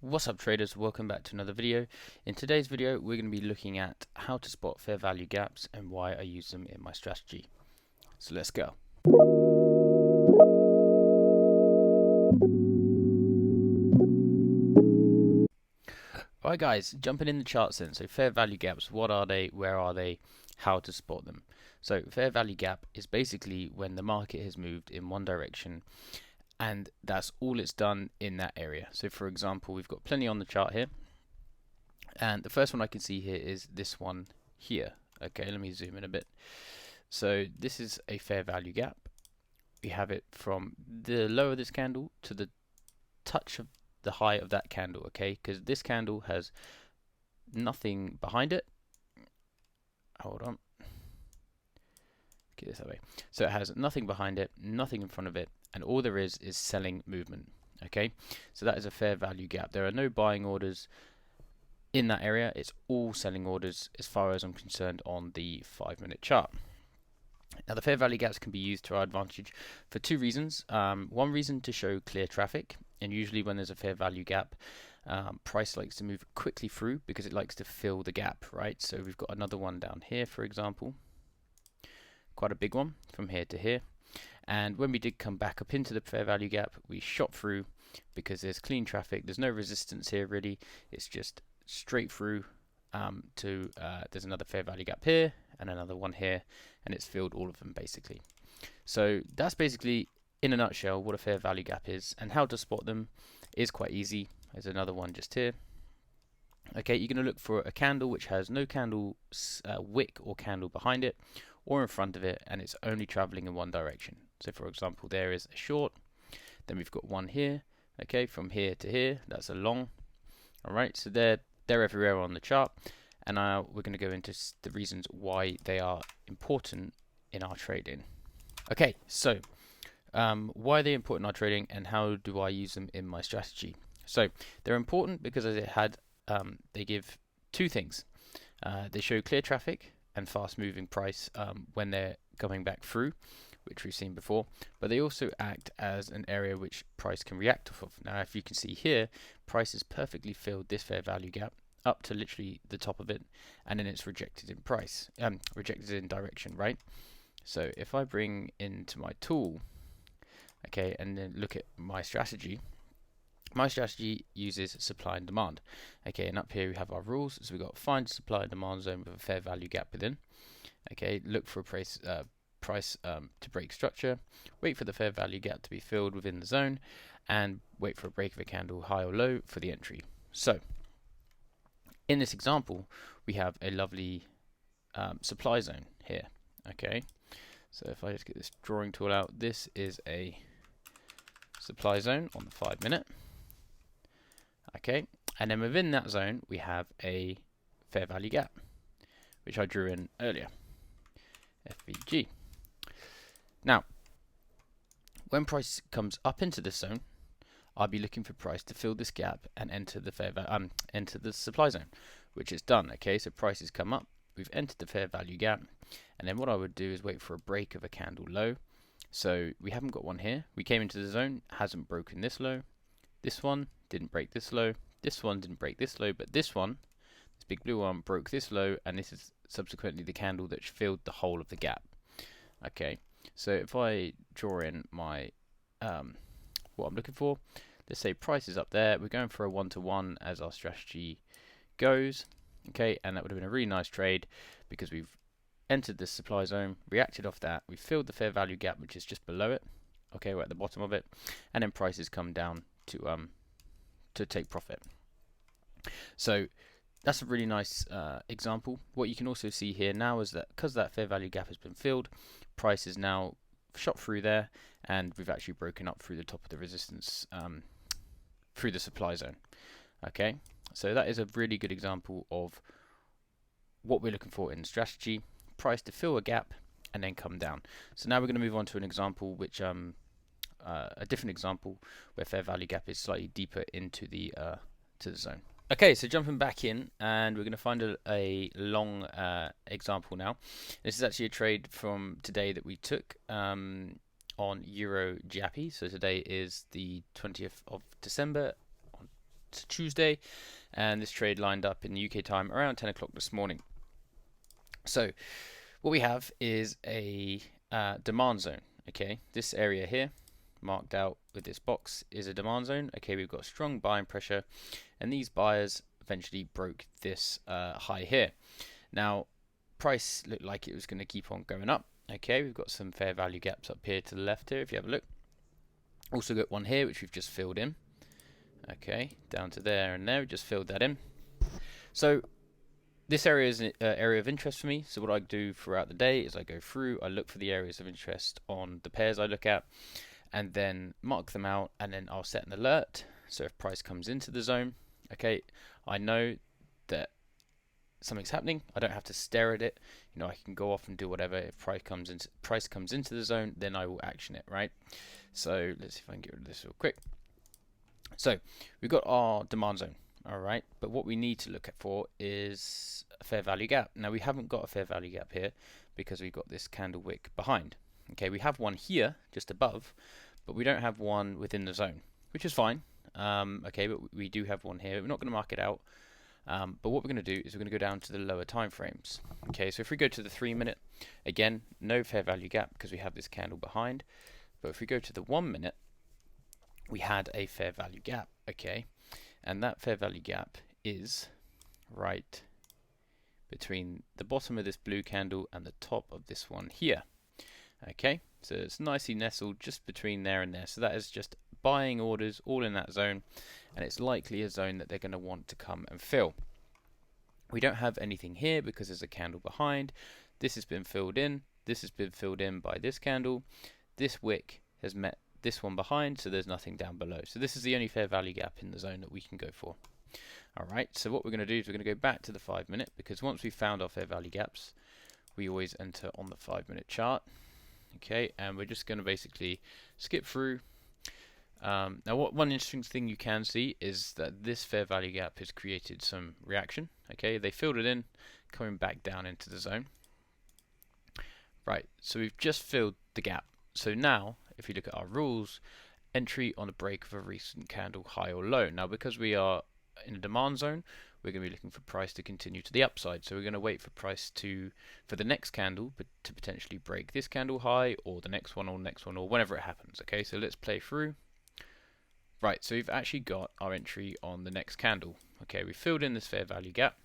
What's up traders, welcome back to another video. In today's video we're going to be looking at how to spot fair value gaps and why I use them in my strategy. So let's go. Alright guys, jumping in the charts then. So fair value gaps, what are they, where are they, how to spot them. So fair value gap is basically when the market has moved in one direction and that's all it's done in that area. So for example, we've got plenty on the chart here. And the first one I can see here is this one here. Okay, let me zoom in a bit. So this is a fair value gap. We have it from the low of this candle to the touch of the high of that candle, okay? Because this candle has nothing behind it. Hold on. Get this that way. So it has nothing behind it, nothing in front of it, and all there is selling movement, okay? So that is a fair value gap. There are no buying orders in that area. It's all selling orders as far as I'm concerned on the 5-minute chart. Now the fair value gaps can be used to our advantage for two reasons. One reason to show clear traffic, and usually when there's a fair value gap, price likes to move quickly through because it likes to fill the gap, right? So we've got another one down here, for example, quite a big one from here to here. And when we did come back up into the fair value gap, we shot through because there's clean traffic. There's no resistance here really. It's just straight through there's another fair value gap here and another one here, and it's filled all of them basically. So that's basically in a nutshell what a fair value gap is, and how to spot them is quite easy. There's another one just here. Okay, you're going to look for a candle which has no candle wick or candle behind it or in front of it, and it's only traveling in one direction. So for example, there is a short, then we've got one here, okay, from here to here, that's a long. Alright, so they're everywhere on the chart, and now we're going to go into the reasons why they are important in our trading. Okay, so why are they important in our trading and how do I use them in my strategy? So they're important because they give two things. They show clear traffic and fast moving price when they're coming back through, which we've seen before, but they also act as an area which price can react off of. Now if you can see here, price has perfectly filled this fair value gap up to literally the top of it, and then it's rejected in price, rejected in direction, right? So if I bring into my tool, okay, and then look at my strategy uses supply and demand. Okay, and up here we have our rules. So we've got find supply and demand zone with a fair value gap within. Okay, look for a price to break structure, wait for the fair value gap to be filled within the zone, and wait for a break of a candle high or low for the entry. So in this example, we have a lovely supply zone here. Okay, so if I just get this drawing tool out, this is a supply zone on the 5-minute. Okay, and then within that zone we have a fair value gap, which I drew in earlier, FVG. Now, when price comes up into this zone, I'll be looking for price to fill this gap and enter the supply zone, which is done. Okay, so price has come up, we've entered the fair value gap, and then what I would do is wait for a break of a candle low. So we haven't got one here. We came into the zone, hasn't broken this low. This one didn't break this low. This one didn't break this low, but this one, this big blue one, broke this low, and this is subsequently the candle that filled the whole of the gap. Okay, so if I draw in my what I'm looking for, let's say price is up there. We're going for a 1-to-1 as our strategy goes. Okay, and that would have been a really nice trade because we've entered this supply zone, reacted off that, we filled the fair value gap which is just below it. Okay, we're at the bottom of it, and then prices come down to take profit. So that's a really nice example. What you can also see here now is that because that fair value gap has been filled, price is now shot through there, and we've actually broken up through the top of the resistance through the supply zone. Okay, so that is a really good example of what we're looking for in strategy: price to fill a gap and then come down. So now we're going to move on to an example which a different example where fair value gap is slightly deeper into the zone. Okay, so jumping back in, and we're going to find a long example now. This is actually a trade from today that we took on Euro JAPI. So today is the 20th of December It's Tuesday, and this trade lined up in the UK time around 10 o'clock this morning. So what we have is a demand zone. Okay, this area here, marked out with this box, is a demand zone. Okay, we've got strong buying pressure, and these buyers eventually broke this high here. Now, price looked like it was going to keep on going up. Okay, we've got some fair value gaps up here to the left here, if you have a look. Also got one here, which we've just filled in. Okay, down to there and there, we just filled that in. So this area is an area of interest for me. So what I do throughout the day is I go through, I look for the areas of interest on the pairs I look at, and then mark them out, and then I'll set an alert. So if price comes into the zone, okay, I know that something's happening. I don't have to stare at it. You know, I can go off and do whatever. If price comes into the zone, then I will action it, right? So let's see if I can get rid of this real quick. So we've got our demand zone, all right, but what we need to look at for is a fair value gap. Now we haven't got a fair value gap here because we've got this candle wick behind. Okay, we have one here just above, but we don't have one within the zone, which is fine. Okay, but we do have one here. We're not going to mark it out. But what we're going to do is we're going to go down to the lower time frames. Okay, so if we go to the 3 minute, again, no fair value gap because we have this candle behind. But if we go to the 1 minute, we had a fair value gap. Okay, and that fair value gap is right between the bottom of this blue candle and the top of this one here. Okay, so it's nicely nestled just between there and there. So that is just buying orders all in that zone, and it's likely a zone that they're going to want to come and fill. We don't have anything here because there's a candle behind. This has been filled in. This has been filled in by this candle. This wick has met this one behind, so there's nothing down below. So this is the only fair value gap in the zone that we can go for. Alright, so what we're going to do is we're going to go back to the 5 minute, because once we've found our fair value gaps, we always enter on the 5 minute chart. Okay, and we're just going to basically skip through. Now, one interesting thing you can see is that this fair value gap has created some reaction. Okay, they filled it in, coming back down into the zone. Right, so we've just filled the gap. So now, if you look at our rules, entry on a break of a recent candle high or low. Now, because we are in a demand zone, we're going to be looking for price to continue to the upside. So we're going to wait for price for the next candle to potentially break this candle high, or the next one, or whenever it happens. Okay, so let's play through. Right, so we've actually got our entry on the next candle. Okay, we filled in this fair value gap,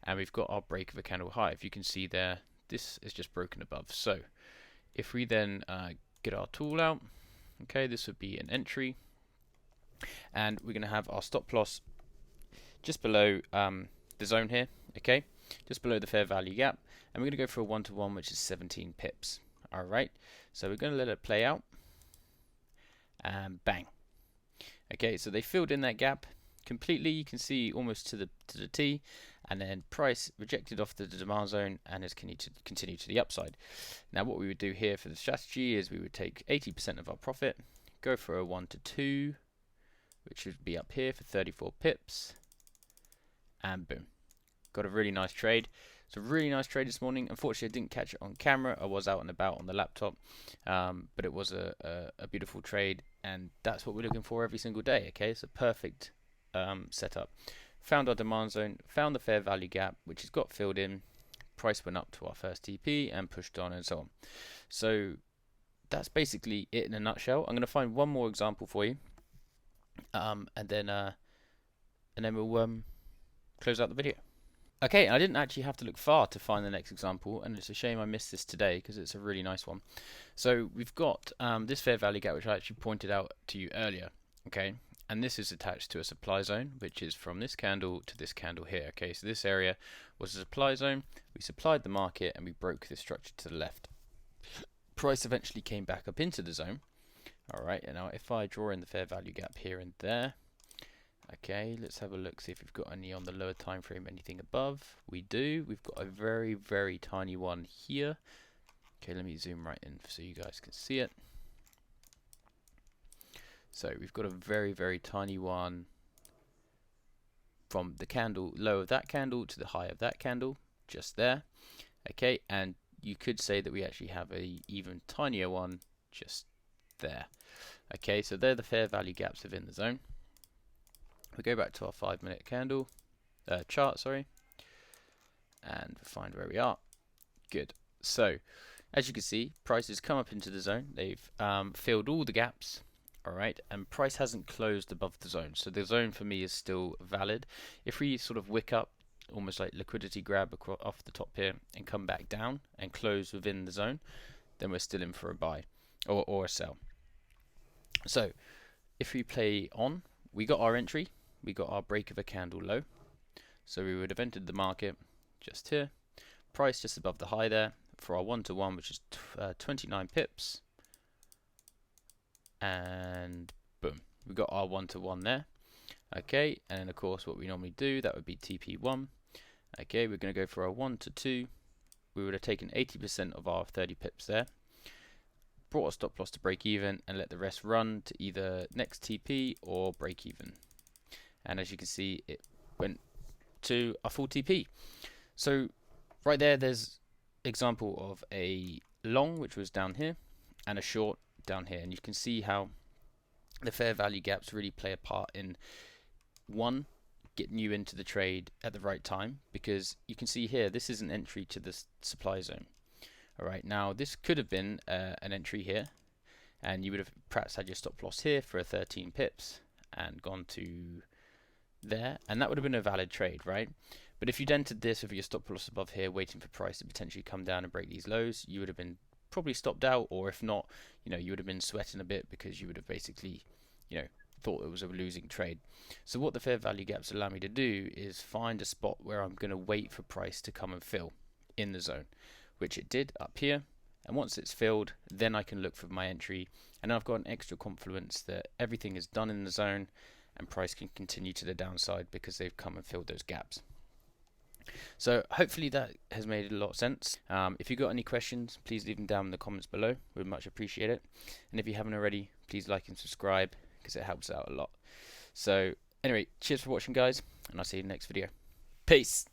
and we've got our break of a candle high. If you can see there, this is just broken above. So if we then get our tool out, okay, this would be an entry, and we're going to have our stop loss just below the zone here, okay, just below the fair value gap, and we're going to go for a 1-to-1, which is 17 pips. Alright, so we're going to let it play out, and bang. Okay, so they filled in that gap completely, you can see almost to the T, and then price rejected off the demand zone and has continued to the upside. Now what we would do here for the strategy is we would take 80% of our profit, go for a 1-to-2, which would be up here for 34 pips, and boom, got a really nice trade. It's a really nice trade this morning. Unfortunately, I didn't catch it on camera. I was out and about on the laptop, but it was a beautiful trade, and that's what we're looking for every single day. Okay, it's a perfect setup. Found our demand zone, found the fair value gap, which has got filled in. Price went up to our first TP and pushed on, and so on. So that's basically it in a nutshell. I'm going to find one more example for you, and then we'll close out the video. Okay, I didn't actually have to look far to find the next example, and it's a shame I missed this today because it's a really nice one. So we've got this fair value gap, which I actually pointed out to you earlier, okay, and this is attached to a supply zone, which is from this candle to this candle here. Okay, so this area was a supply zone. We supplied the market and we broke this structure to the left. Price eventually came back up into the zone. Alright, and now if I draw in the fair value gap here and there, okay, let's have a look, see if we've got any on the lower time frame, anything above. We do. We've got a very, very tiny one here. Okay, let me zoom right in so you guys can see it. So we've got a very, very tiny one from the candle low of that candle to the high of that candle, just there. Okay, and you could say that we actually have a even tinier one just there. Okay, so they're the fair value gaps within the zone. We go back to our 5-minute candle chart, sorry, and find where we are. Good. So as you can see, price has come up into the zone. They've filled all the gaps. All right, and price hasn't closed above the zone, so the zone for me is still valid. If we sort of wick up, almost like liquidity grab off the top here, and come back down and close within the zone, then we're still in for a buy or a sell. So if we play on, we got our entry, we got our break of a candle low, so we would have entered the market just here, price just above the high there for our 1-to-1, which is 29 pips. And boom, we got our 1-to-1 there. Okay, and then of course what we normally do, that would be TP1. Okay, we're going to go for our 1-to-2. We would have taken 80% of our 30 pips there, brought a stop loss to break even, and let the rest run to either next TP or break even. And as you can see, it went to a full TP. So right there's example of a long, which was down here, and a short down here, and you can see how the fair value gaps really play a part in one, getting you into the trade at the right time, because you can see here this is an entry to the supply zone. Alright, now this could have been an entry here, and you would have perhaps had your stop loss here for a 13 pips and gone to there, and that would have been a valid trade, right? But if you'd entered this with your stop loss above here, waiting for price to potentially come down and break these lows, you would have been probably stopped out, or if not, you would have been sweating a bit because you would have basically, thought it was a losing trade. So what the fair value gaps allow me to do is find a spot where I'm going to wait for price to come and fill in the zone, which it did up here. And once it's filled, then I can look for my entry, and I've got an extra confluence that everything is done in the zone and price can continue to the downside because they've come and filled those gaps. So hopefully that has made a lot of sense. If you've got any questions, please leave them down in the comments below. We'd much appreciate it. And if you haven't already, please like and subscribe because it helps out a lot. So anyway, cheers for watching, guys, and I'll see you in the next video. Peace.